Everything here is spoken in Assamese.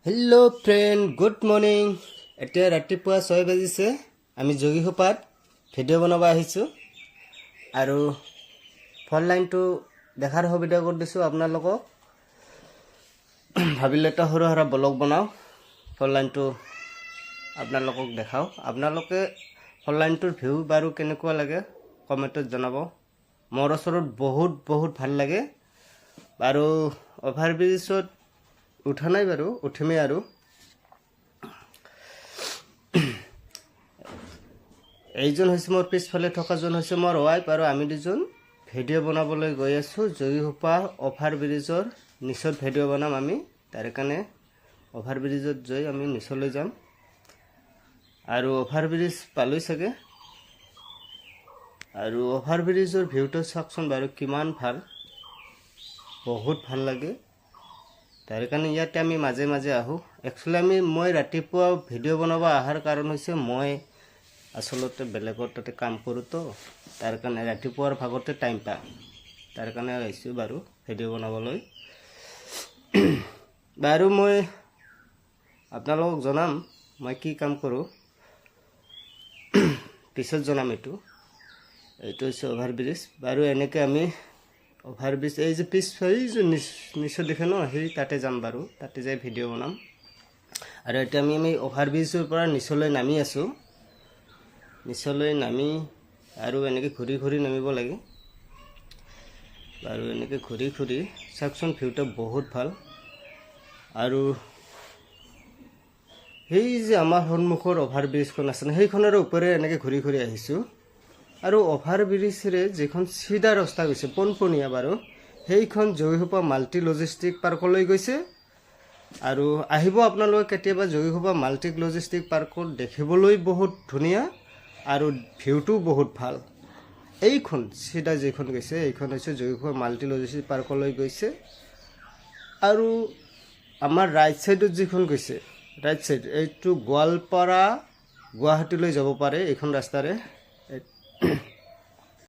हेलो फ्रेंड गुड मॉर्निंग এতিয়া ৰাতিপুৱা 6 বাজিছে আমি যোগীখোপাত ভিডিও বনাব আহিছো আৰু ফোন লাইনটো দেখাৰ সুবিধা কৰি দিছো আপোনালোকক ভাবিলে এটা সৰু সৰু ব্লগ বনাও ফোন লাইনটো আপোনালোকক দেখাও আপোনালোকে ফোন লাইনটোৰ ভিউ বাৰু কেনেকুৱা লাগে কমেন্টত জনাব মোৰ ওচৰত বহুত ভাল লাগে আৰু অভাৰব্ৰিজত উঠা নাই বাৰু উঠিমে আৰু এইজন হৈছে মোৰ পিছফালে থকাজন হৈছে মোৰ ওয়াইফ আৰু আমি দুজন ভিডিও বনাবলৈ গৈ আছো যোগীখোপা অভাৰব্ৰিজৰ নিচত ভিডিও বনাম আমি তাৰ কাৰণে অভাৰব্ৰিজত যাই আমি নিচলৈ যাম আৰু অভাৰব্ৰিজ পালৈ সকে আৰু অভাৰব্ৰিজৰ ভিউটো চাকচোন বাৰু কিমান ভাল বহুত ভাল লাগে তাৰ কাৰণে ইয়াতে আমি মাজে মাজে আহো একচুয়ালি মই ৰাতিপুৱা ভিডিও বনাব আহাৰ কাৰণ হৈছে মই আসলতে বেলেগৰ তাতে কাম কৰো তো তাৰ কাৰণে ৰাতিপুৱাৰ ভাগতে টাইম পাওঁ তাৰ কাৰণে আহিছো বাৰু ভিডিও বনাবলৈ বাৰু মই আপোনালোকক জনাম মই কি কাম কৰো পিছত জনাম এইটো হৈছে অভাৰব্ৰিজ বাৰু এনেকৈ আমি অভাৰব্ৰিজ এই যে পিছ এই যে নিশ্চয় দেখে ন সেই তাতে যাম বাৰু তাতে যাই ভিডিও বনাম আৰু এতিয়া আমি অভাৰব্ৰিজৰ পৰা নিচলৈ নামি আছো নিচলৈ নামি আৰু এনেকৈ ঘূৰি নামিব লাগে বাৰু এনেকৈ ঘূৰি চাকচোন ভিউটা বহুত ভাল আৰু এই যে আমাৰ সন্মুখৰ অভাৰব্ৰিজখন আছে সেইখনৰ ওপৰে এনেকৈ ঘূৰি আহিছো আৰু অভাৰব্ৰিজৰে যেখন সিধা ৰাস্তা গৈছে পনপনিয়া বাৰু সেইখন যোগীখোপা মাল্টি লজিষ্টিক পাৰ্কলৈ গৈছে আৰু আহিব আপোনালোকে কেতিয়াবা যোগীখোপা মাল্টি লজিষ্টিক পাৰ্কত দেখিবলৈ বহুত ধুনীয়া আৰু ভিউটো বহুত ভাল এইখন সিধা যেখন গৈছে এইখন হৈছে যোগীখোপা মাল্টি লজিষ্টিক পাৰ্কলৈ গৈছে আৰু আমাৰ ৰাইট সাইডত যেখন গৈছে ৰাইট সাইড এইটো গোৱালপাৰা গুৱাহাটীলৈ যাব পাৰে এইখন ৰাস্তাৰে